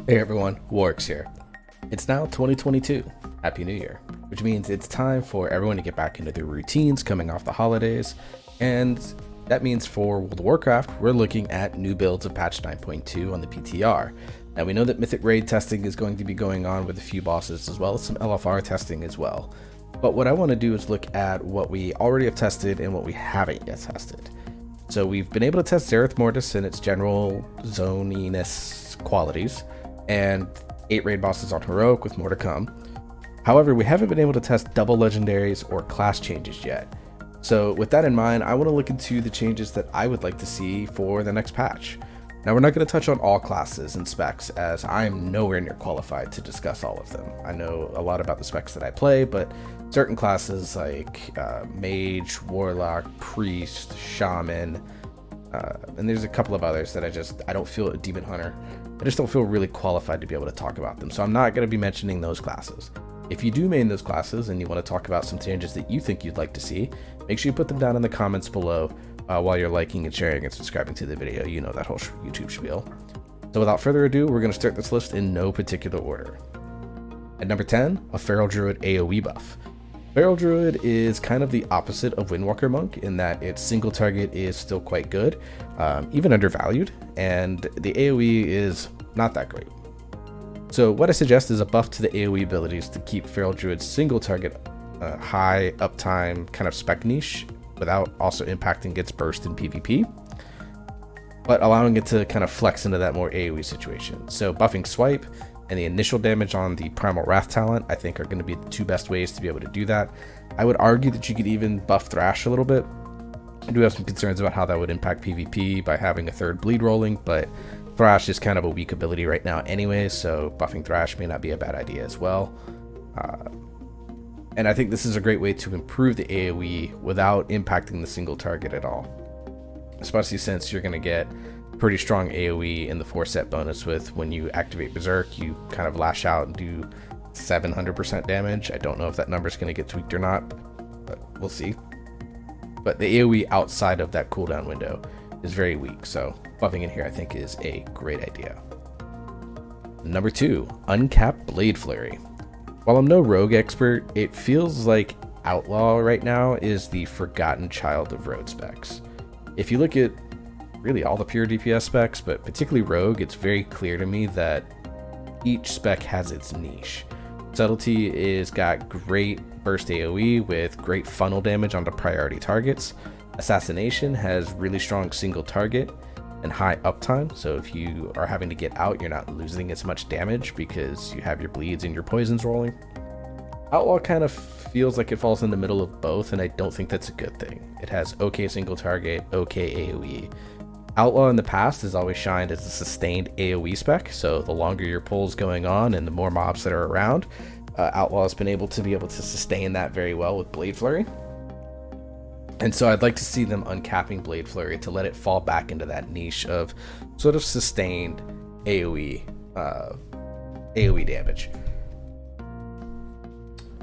Hey everyone, Warwick's here. It's now 2022. Happy New Year. Which means it's time for everyone to get back into their routines coming off the holidays. And that means for World of Warcraft, we're looking at new builds of patch 9.2 on the PTR. Now we know that Mythic Raid testing is going to be going on with a few bosses as well as some LFR testing as well. But what I want to do is look at what we already have tested and what we haven't yet tested. So we've been able to test Zereth Mortis and its general zoniness qualities, and 8 raid bosses on Heroic with more to come. However, we haven't been able to test double legendaries or class changes yet. So with that in mind, I want to look into the changes that I would like to see for the next patch. Now we're not going to touch on all classes and specs, as I'm nowhere near qualified to discuss all of them. I know a lot about the specs that I play, but certain classes like Mage, Warlock, Priest, Shaman, and there's a couple of others that I don't feel, a Demon Hunter, I just don't feel really qualified to be able to talk about them. So I'm not going to be mentioning those classes. If you do main those classes and you want to talk about some changes that you think you'd like to see, make sure you put them down in the comments below while you're liking and sharing and subscribing to the video. You know that whole YouTube spiel. So without further ado, we're going to start this list in no particular order. At number 10, a Feral Druid AoE buff. Feral Druid is kind of the opposite of Windwalker Monk in that its single target is still quite good, even undervalued, and the AoE is not that great. So what I suggest is a buff to the AoE abilities to keep Feral Druid's single target high uptime kind of spec niche without also impacting its burst in PvP, but allowing it to kind of flex into that more AoE situation. So buffing Swipe and the initial damage on the Primal Wrath talent, I think, are going to be the two best ways to be able to do that. I would argue that you could even buff Thrash a little bit. I do have some concerns about how that would impact PvP by having a third bleed rolling, but Thrash is kind of a weak ability right now anyway, so buffing Thrash may not be a bad idea as well. And I think this is a great way to improve the AoE without impacting the single target at all, especially since you're going to get pretty strong AoE in the 4-set bonus with when you activate Berserk, you kind of lash out and do 700% damage. I don't know if that number is going to get tweaked or not, but we'll see. But the AoE outside of that cooldown window is very weak, so buffing in here I think is a great idea. Number 2, Uncap Blade Flurry. While I'm no rogue expert, it feels like Outlaw right now is the forgotten child of rogue specs. If you look at really all the pure DPS specs, but particularly rogue, it's very clear to me that each spec has its niche. Subtlety is got great burst AoE with great funnel damage onto priority targets. Assassination has really strong single target and high uptime, so if you are having to get out, you're not losing as much damage because you have your bleeds and your poisons rolling. Outlaw kind of feels like it falls in the middle of both, and I don't think that's a good thing. It has okay single target, okay AoE. Outlaw in the past has always shined as a sustained AoE spec, so the longer your pull's going on and the more mobs that are around, Outlaw has been able to sustain that very well with Blade Flurry. And so I'd like to see them uncapping Blade Flurry to let it fall back into that niche of sort of sustained AoE damage.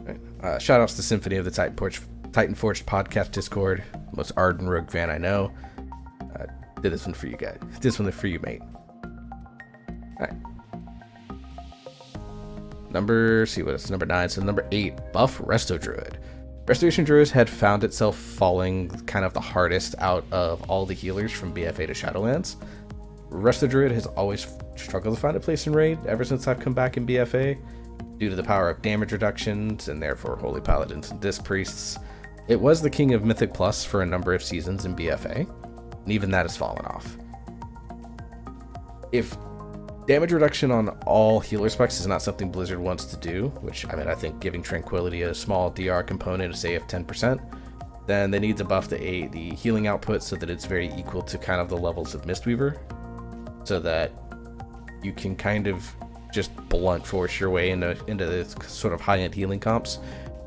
Right. Shoutouts to Symphony of the Titan Forged podcast Discord, most ardent rogue fan I know. Did this one for you guys. This one for you, mate. All right. Number 9. So number 8, buff Resto Druid. Restoration Druid had found itself falling kind of the hardest out of all the healers from BFA to Shadowlands. Resto Druid has always struggled to find a place in Raid ever since I've come back in BFA, due to the power of damage reductions and therefore Holy Paladins and Disc Priests. It was the king of Mythic Plus for a number of seasons in BFA, and even that has fallen off. If damage reduction on all healer specs is not something Blizzard wants to do, which I think giving Tranquility a small DR component, say of 10%, then they need to buff the healing output so that it's very equal to kind of the levels of Mistweaver, so that you can kind of just blunt force your way into this sort of high-end healing comps.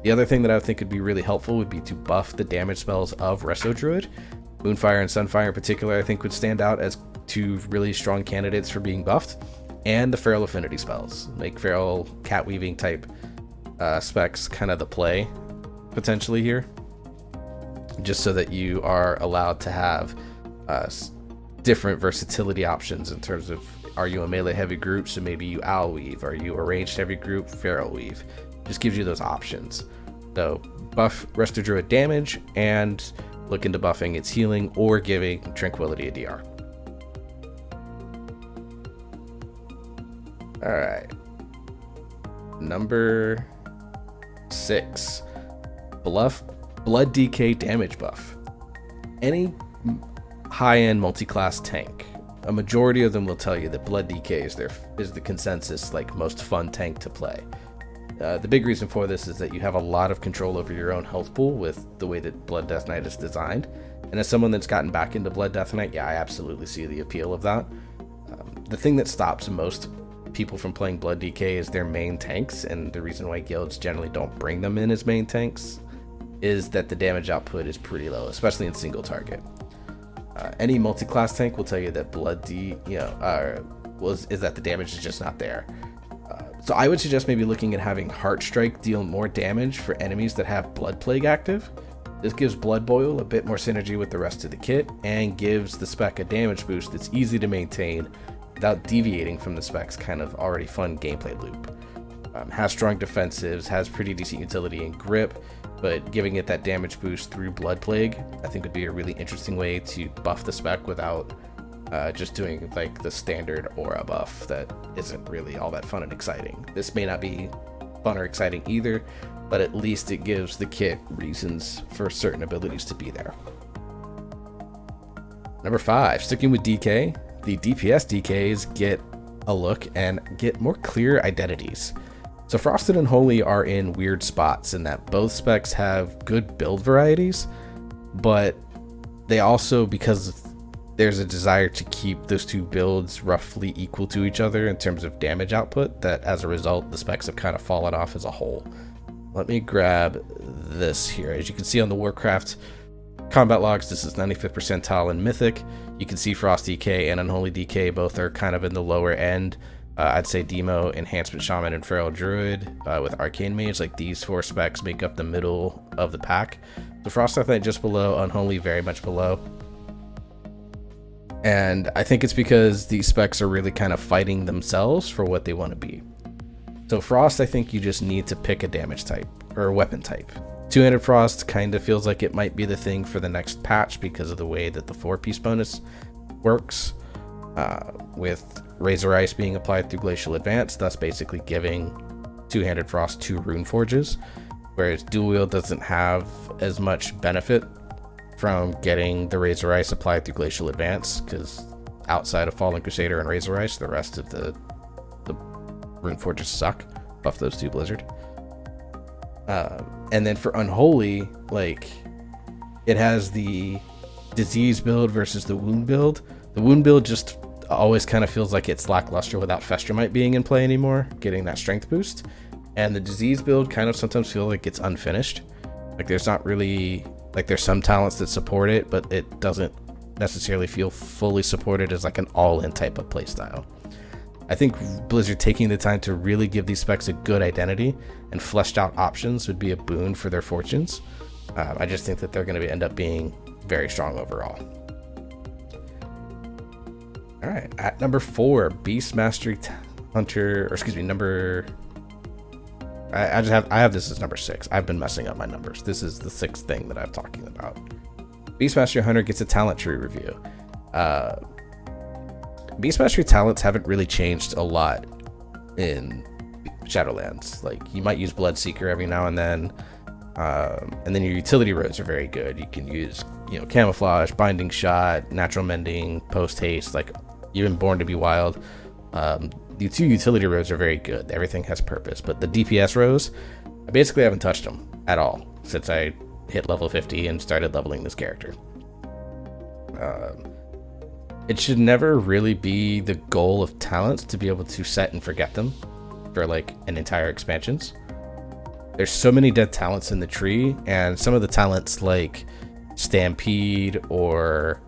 The other thing that I think would be really helpful would be to buff the damage spells of Resto Druid. Moonfire and Sunfire in particular I think would stand out as two really strong candidates for being buffed, and the Feral Affinity spells. Make Feral Cat Weaving type specs kind of the play potentially here, just so that you are allowed to have different versatility options in terms of Are you a melee heavy group? So maybe you owl weave. Are you a ranged heavy group? Feral weave. Just gives you those options. So buff Resto Druid damage and look into buffing its healing or giving Tranquility a DR. All right. Number 6. Blood DK damage buff. Any high-end multi-class tank, a majority of them will tell you that Blood DK is the consensus like most fun tank to play. The big reason for this is that you have a lot of control over your own health pool with the way that Blood Death Knight is designed. And as someone that's gotten back into Blood Death Knight, yeah, I absolutely see the appeal of that. The thing that stops most people from playing Blood DK is their main tanks, and the reason why guilds generally don't bring them in as main tanks is that the damage output is pretty low, especially in single target. Any multi-class tank will tell you that is that the damage is just not there. So I would suggest maybe looking at having Heart Strike deal more damage for enemies that have Blood Plague active. This gives Blood Boil a bit more synergy with the rest of the kit and gives the spec a damage boost that's easy to maintain without deviating from the spec's kind of already fun gameplay loop. Has strong defensives, has pretty decent utility and grip, but giving it that damage boost through Blood Plague I think would be a really interesting way to buff the spec without just doing like the standard aura buff that isn't really all that fun and exciting. This may not be fun or exciting either, but at least it gives the kit reasons for certain abilities to be there. Number 5, sticking with DK, the DPS DKs get a look and get more clear identities. So Frosted and Holy are in weird spots in that both specs have good build varieties, but they also, because there's a desire to keep those two builds roughly equal to each other in terms of damage output, that as a result, the specs have kind of fallen off as a whole. Let me grab this here. As you can see on the Warcraft combat logs, this is 95th percentile in Mythic. You can see Frost DK and Unholy DK both are kind of in the lower end. I'd say Demo, Enhancement Shaman, and Feral Druid with Arcane Mage, like these 4 specs make up the middle of the pack. So Frost Death Knight just below, Unholy very much below. And I think it's because these specs are really kind of fighting themselves for what they want to be. So Frost, I think you just need to pick a damage type or a weapon type. Two-handed Frost kind of feels like it might be the thing for the next patch because of the way that the 4-piece bonus works, with Razor Ice being applied through Glacial Advance, thus basically giving Two-handed Frost 2 Rune Forges, whereas Dual Wield doesn't have as much benefit from getting the Razor Ice applied through Glacial Advance, because outside of Fallen Crusader and Razor Ice, the rest of the Rune Forges suck. Buff those 2, Blizzard. And then for Unholy, like, it has the disease build versus the wound build. The wound build just always kind of feels like it's lackluster without Festromite being in play anymore, getting that strength boost. And the disease build kind of sometimes feels like it's unfinished. Like there's not really, like there's some talents that support it, but it doesn't necessarily feel fully supported as like an all-in type of playstyle. I think Blizzard taking the time to really give these specs a good identity and fleshed out options would be a boon for their fortunes. I just think that they're going to end up being very strong overall. All right, at number 4, Beast Mastery Hunter, or excuse me, I have this as number 6. I've been messing up my numbers. This is the 6th thing that I'm talking about. Beast Mastery Hunter gets a talent tree review. Beast Mastery talents haven't really changed a lot in Shadowlands. Like you might use Bloodseeker every now and then your utility roads are very good. You can use, Camouflage, Binding Shot, Natural Mending, Post Haste, like even Born to be Wild. The 2 utility rows are very good. Everything has purpose, but the DPS rows, I basically haven't touched them at all since I hit level 50 and started leveling this character. It should never really be the goal of talents to be able to set and forget them for like an entire expansions. There's so many dead talents in the tree, and some of the talents like Stampede or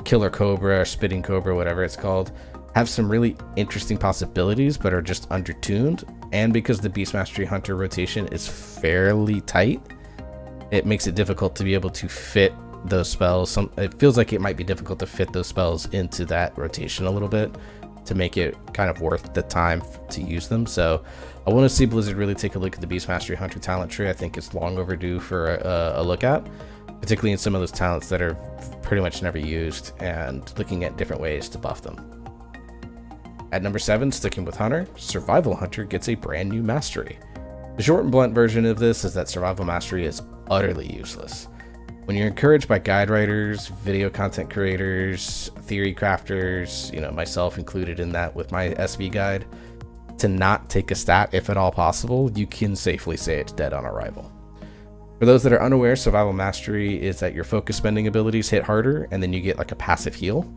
Killer Cobra or Spitting Cobra, whatever it's called, have some really interesting possibilities but are just undertuned. And because the Beast Mastery Hunter rotation is fairly tight, it makes it difficult to be able to fit those spells. It feels like it might be difficult to fit those spells into that rotation a little bit, to make it kind of worth the time to use them. So I want to see Blizzard really take a look at the Beastmastery Hunter talent tree. I think it's long overdue for a look at, particularly in some of those talents that are pretty much never used, and looking at different ways to buff them. At number 7, sticking with Hunter, Survival Hunter gets a brand new mastery. The short and blunt version of this is that Survival Mastery is utterly useless. When you're encouraged by guide writers, video content creators, theory crafters, myself included in that with my SV guide, to not take a stat if at all possible, you can safely say it's dead on arrival. For those that are unaware, Survival Mastery is that your focus spending abilities hit harder, and then you get like a passive heal.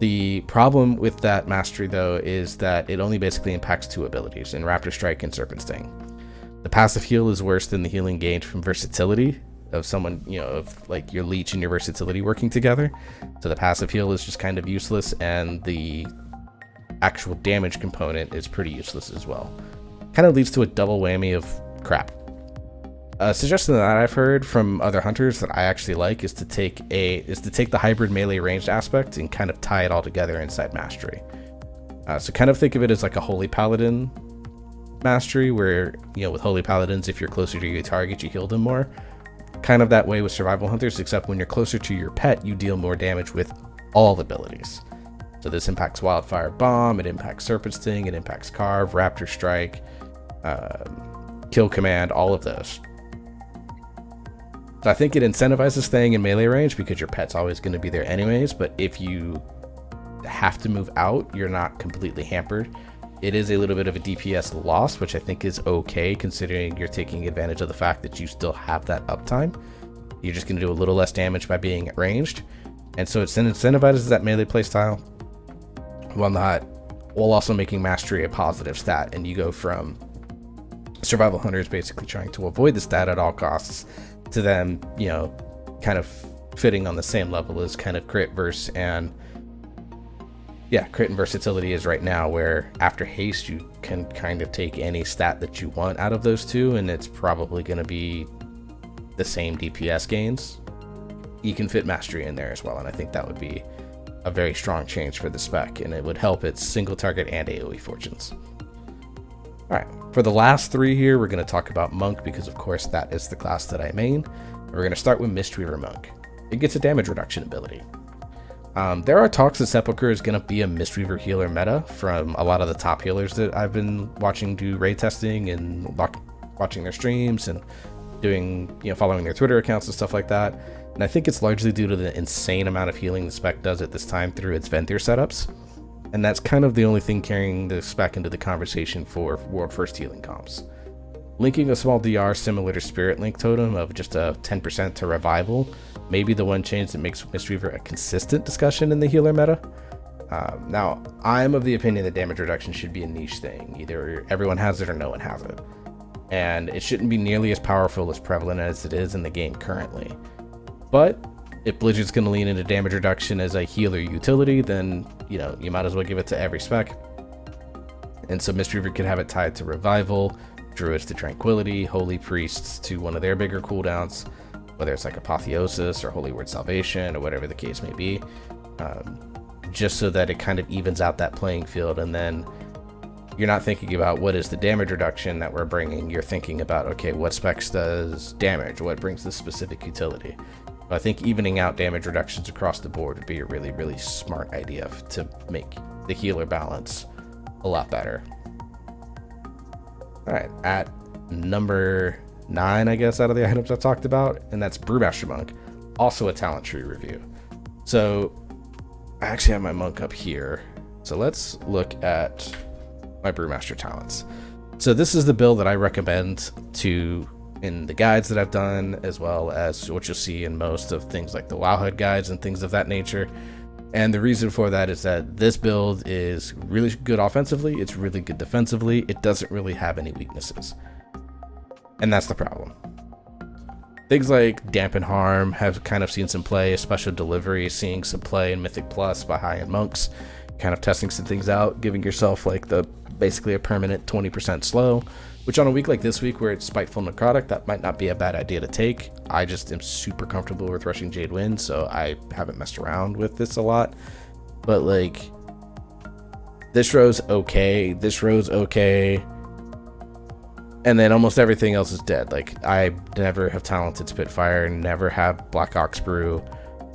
The problem with that mastery, though, is that it only basically impacts 2 abilities, in Raptor Strike and Serpent Sting. The passive heal is worse than the healing gained from versatility of someone, of like your leech and your versatility working together. So the passive heal is just kind of useless, and the actual damage component is pretty useless as well. Kind of leads to a double whammy of crap. A suggestion that I've heard from other hunters that I actually like is to take the hybrid melee ranged aspect and kind of tie it all together inside mastery. So kind of think of it as like a holy paladin mastery, where with holy paladins, if you're closer to your target, you heal them more. Kind of that way with survival hunters, except when you're closer to your pet, you deal more damage with all abilities. So this impacts Wildfire Bomb, it impacts Serpent Sting, it impacts Carve, Raptor Strike, Kill Command, all of those. So I think it incentivizes staying in melee range because your pet's always going to be there anyways, but if you have to move out, you're not completely hampered. It is a little bit of a DPS loss, which I think is okay considering you're taking advantage of the fact that you still have that uptime. You're just going to do a little less damage by being ranged, and so it incentivizes that melee playstyle while also making mastery a positive stat, and you go from survival hunters basically trying to avoid the stat at all costs to them, kind of fitting on the same level as kind of crit and versatility is right now, where after haste you can kind of take any stat that you want out of those two, and it's probably going to be the same DPS gains. You can fit mastery in there as well, and I think that would be a very strong change for the spec, and it would help its single target and AoE fortunes. Alright, for the last 3 here, we're going to talk about Monk, because of course that is the class that I main. We're going to start with Mistweaver Monk. It gets a damage reduction ability. There are talks that Sepulchre is going to be a Mistweaver healer meta from a lot of the top healers that I've been watching do raid testing and watching their streams and doing, following their Twitter accounts and stuff like that. And I think it's largely due to the insane amount of healing the spec does at this time through its Venthyr setups. And that's kind of the only thing carrying the spec into the conversation for World First healing comps. Linking a small DR similar to Spirit Link Totem of just a 10% to Revival may be the one change that makes Mistweaver a consistent discussion in the healer meta. Now, I'm of the opinion that damage reduction should be a niche thing. Either everyone has it or no one has it. And it shouldn't be nearly as powerful as prevalent as it is in the game currently. But if Blizzard's going to lean into damage reduction as a healer utility, then, you might as well give it to every spec. And so Mistweaver could have it tied to Revival, Druids to Tranquility, Holy Priests to one of their bigger cooldowns, whether it's like Apotheosis or Holy Word Salvation or whatever the case may be, just so that it kind of evens out that playing field. And then you're not thinking about what is the damage reduction that we're bringing. You're thinking about, okay, what specs does damage? What brings this specific utility? I think evening out damage reductions across the board would be a really, really smart idea to make the healer balance a lot better. All right, at number 9, I guess, out of the items I talked about, and that's Brewmaster Monk, also a talent tree review. So I actually have my monk up here. So let's look at my Brewmaster talents. So this is the build that I recommend in the guides that I've done, as well as what you'll see in most of things like the Wowhead guides and things of that nature. And the reason for that is that this build is really good offensively, it's really good defensively, it doesn't really have any weaknesses. And that's the problem. Things like Dampen Harm have kind of seen some play, Special Delivery seeing some play in Mythic Plus by high-end monks, kind of testing some things out, giving yourself like basically a permanent 20% slow, which on a week like this week where it's Spiteful Necrotic, that might not be a bad idea to take. I just am super comfortable with rushing Jade Wind, so I haven't messed around with this a lot. But This row's okay. This row's okay. And then almost everything else is dead. Like, I never have talented Spitfire, never have Black Ox Brew,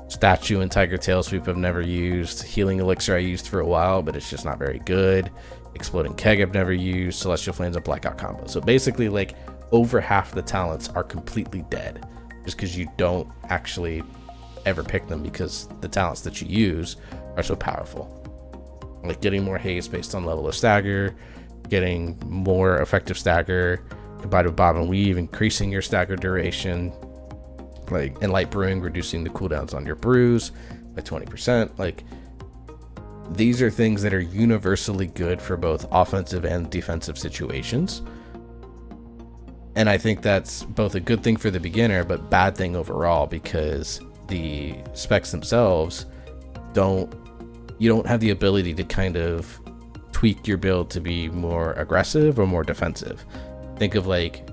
Statue and Tiger Tail Sweep I've never used, Healing Elixir I used for a while, but it's just not very good. Exploding Keg I've never used, Celestial Flames and Blackout combo. So basically, like, over half the talents are completely dead, just because you don't actually ever pick them because the talents that you use are so powerful. Like getting more haste based on level of stagger, getting more effective stagger combined with bob and weave, increasing your stagger duration, like, and light brewing, reducing the cooldowns on your brews by 20%. Like, these are things that are universally good for both offensive and defensive situations. And I think that's both a good thing for the beginner, but bad thing overall, because the specs themselves you don't have the ability to kind of tweak your build to be more aggressive or more defensive. Think of like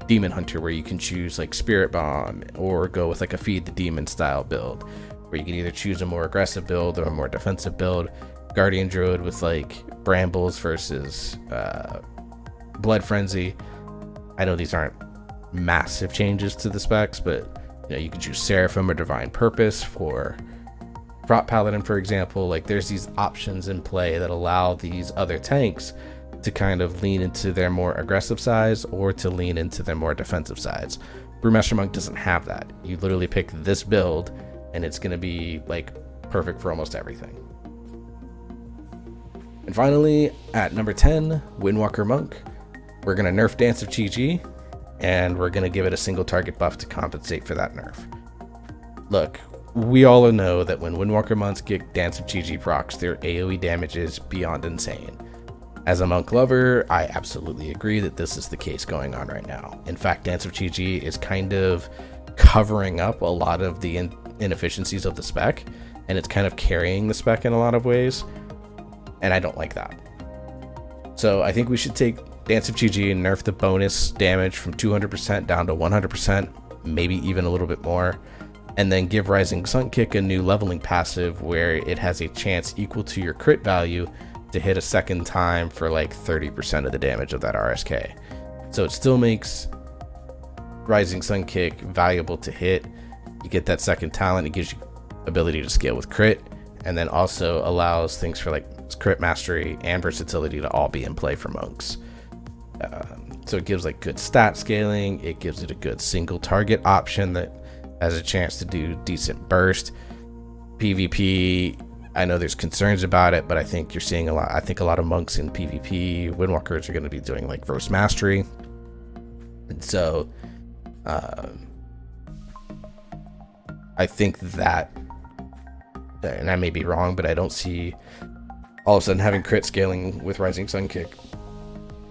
Demon Hunter, where you can choose like Spirit Bomb or go with like a Feed the Demon style build, where you can either choose a more aggressive build or a more defensive build. Guardian Druid with like Brambles versus Blood Frenzy. I know these aren't massive changes to the specs, but you know, you can choose Seraphim or Divine Purpose for Prop Paladin, for example. Like, there's these options in play that allow these other tanks to kind of lean into their more aggressive sides or to lean into their more defensive sides. Brewmaster Monk doesn't have that. You literally pick this build and it's going to be like perfect for almost everything. And finally, at number 10, Windwalker Monk. We're going to nerf Dance of Chi-Chi, and we're going to give it a single target buff to compensate for that nerf. Look, we all know that when Windwalker Monks get Dance of Chi-Chi procs, their AoE damage is beyond insane. As a monk lover, I absolutely agree that this is the case going on right now. In fact, Dance of Chi-Chi is kind of covering up a lot of the inefficiencies of the spec, and it's kind of carrying the spec in a lot of ways, and I don't like that. So I think we should take Dance of Chi-Chi and nerf the bonus damage from 200% down to 100%, maybe even a little bit more, and then give Rising Sun Kick a new leveling passive where it has a chance equal to your crit value to hit a second time for like 30% of the damage of that RSK. So it still makes Rising Sun Kick valuable to hit. You get that second talent, it gives you ability to scale with crit, and then also allows things for like crit mastery and versatility to all be in play for monks. So it gives like good stat scaling, it gives it a good single target option that has a chance to do decent burst. PvP, I know there's concerns about it, but I think you're seeing a lot. I think a lot of monks in PvP, Windwalkers are going to be doing like verse mastery. And so I think that, and I may be wrong, but I don't see all of a sudden having crit scaling with Rising Sun Kick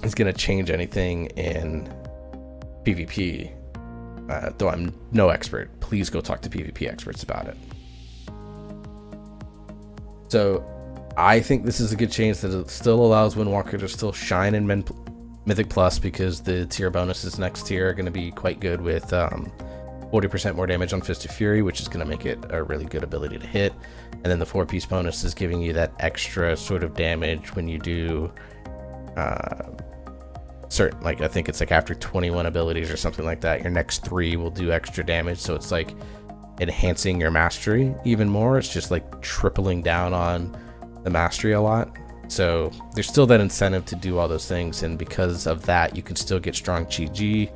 is going to change anything in PvP. Though I'm no expert, please go talk to PvP experts about it. So I think this is a good change that it still allows Windwalker to still shine in Mythic Plus, because the tier bonuses next tier are going to be quite good with 40% more damage on Fist of Fury, which is going to make it a really good ability to hit. And then the 4-piece bonus is giving you that extra sort of damage when you do certain, like, I think it's like after 21 abilities or something like that, your next 3 will do extra damage. So it's like enhancing your mastery even more. It's just like tripling down on the mastery a lot. So there's still that incentive to do all those things, and because of that, you can still get strong Chi-Chi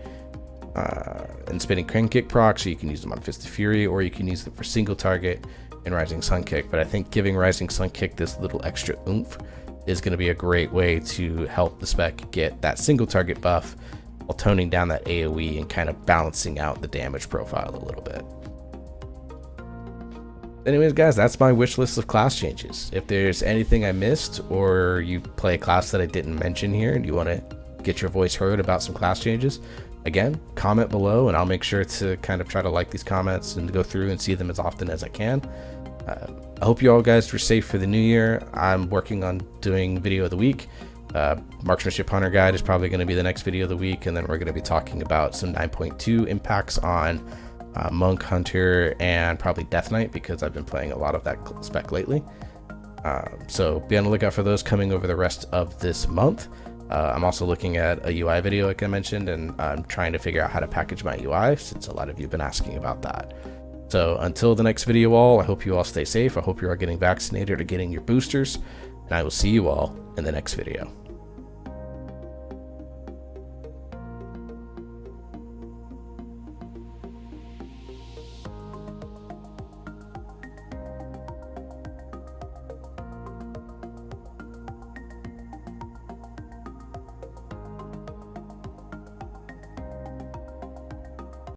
and Spinning Crane Kick procs, so you can use them on Fist of Fury, or you can use them for single target and Rising Sun Kick. But I think giving Rising Sun Kick this little extra oomph is going to be a great way to help the spec get that single target buff while toning down that AoE and kind of balancing out the damage profile a little bit. Anyways, guys, that's my wish list of class changes. If there's anything I missed, or you play a class that I didn't mention here and you want to get your voice heard about some class changes, again, comment below and I'll make sure to kind of try to like these comments and go through and see them as often as I can. I hope you all guys were safe for the new year. I'm working on doing video of the week. Marksmanship Hunter Guide is probably going to be the next video of the week, and then we're going to be talking about some 9.2 impacts on Monk, Hunter, and probably Death Knight, because I've been playing a lot of that spec lately. So be on the lookout for those coming over the rest of this month. I'm also looking at a UI video like I mentioned, and I'm trying to figure out how to package my UI since a lot of you have been asking about that. So until the next video all, I hope you all stay safe. I hope you are getting vaccinated or getting your boosters, and I will see you all in the next video.